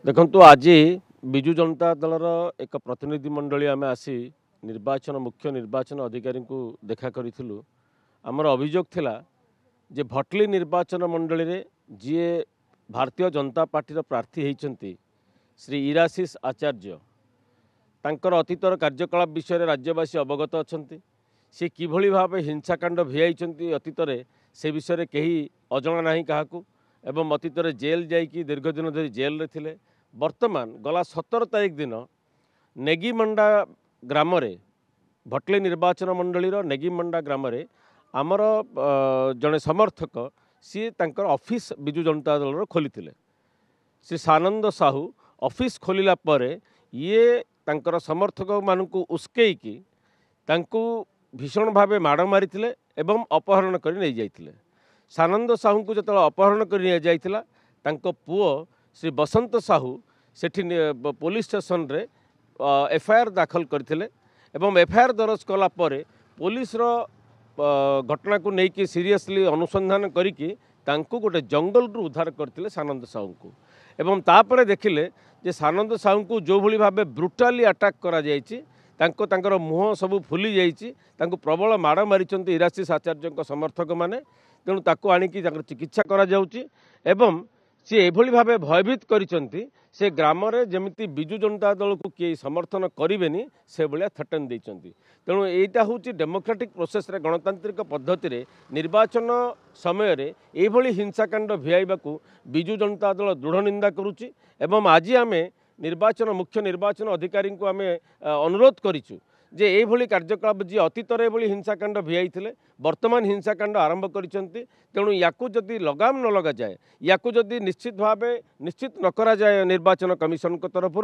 देखु आज विजु जनता दलर एक प्रतिनिधि मंडली आम आसी निर्वाचन मुख्य निर्वाचन अधिकारी को देखा करूँ। आमर अभियोग थिला जे भटली निर्वाचन मंडली रे जी भारतीय जनता पार्टी प्रार्थी होती श्री इराशीष आचार्य तांकर अतीतर कार्यकलाप विषय राज्यवासी अवगत अच्छा सी किभली भाव हिंसाकांड भिआई अतीत से विषय कहीं अजना ना क्या एवं अतीत जेल जाइकी दीर्घ दिन धरी जेल रे थिले। वर्तमान गला 17 तारिख दिन नेगीमंडा ग्राम भटली निर्वाचन मंडलीर नेगीमंडा ग्राम आमर जड़े समर्थक सी तांकर ऑफिस विजु जनता दल खोली श्री सानंद साहू ऑफिस खोलिला परे ये तांकर समर्थक मानू उस्कईकी तांकू भीषण भाव माड़ मारी एवं अपहरण कर नहीं जाइथिले। सानंद साहू को जो अपहरण कर नहीं जाइथिला तांको पुओ श्री बसंत साहू सेठी पुलिस स्टेशन रे एफआईआर दाखल करथिले एवं एफआईआर दर्ज कला परे पुलिस रो घटना को लेकिन सीरियसली अनुसंधान करिकी तांको गोटे जंगल रु उद्धार करथिले सानंद साहू को एवं तापरे देखिले जे सानंद साहू को जो भली भाबे ब्रुटाली अटैक करा जायछि तांकर मुह सब फुली जाइछि तांको प्रबल माड़ मारिचंती इराशीष आचार्य समर्थक माने तेणु ताको आनिकी चिकित्सा करा जाउछि एवं सी एभली भावे भयभीत करिचंती से ग्राम रे जेमिति विजु जनता दल को किए समर्थन करेनि से भाया थ्रेटन देइचंती। तेणु एटा होची डेमोक्रेटिक प्रोसेस रे गणतांत्रिक पद्धति रे निर्वाचन समय रे एभली हिंसाकांड भिआइबाकू विजु जनता दल दृढ़ निंदा करुची एवं आज आमे निर्वाचन मुख्य निर्वाचन अधिकारी को आमे अनुरोध करिचु जे एभली कार्यकलाप जी अतीत एभली हिंसाकांड भिआई वर्तमान हिंसाकांड आरंभ करिसंती। तेणु याकू जदि लगाम न लगा जाए याकू जदि निश्चित भाव निश्चित न करा जाए निर्वाचन कमिशन को तरफ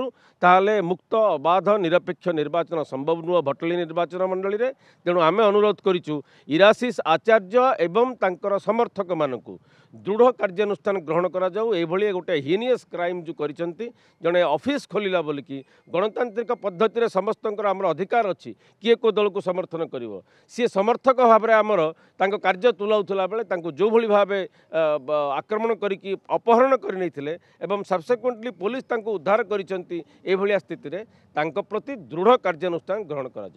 ताहले मुक्त अबाध निरपेक्ष निर्वाचन संभव नुह भटली निर्वाचन मंडली रे। तेणु आमे अनुरोध करिचु इराशीष आचार्य एवं तांकर समर्थक मानकू दृढ़ कार्यानुष्ठान ग्रहण करा जाऊ। एभली गोटे हिनियस क्राइम जो करिसंती जड़े ऑफिस खोलिला बोलिकी गणतांत्रिक पद्धति रे समस्तंकर आमर अधिकार अच्छी किए को दल को समर्थन करिवो सी समर्थक भाव में आमर तांको कार्य तुलाउला बेले तांको जो भली भावे आक्रमण करिकी अपहरण कर नहीं एवं सब्सिक्वेंटली पुलिस तांको उद्धार करिसंती एभलिया स्थिति रे तांको प्रति दृढ़ कार्यानुष्ठान ग्रहण करा जाऊ।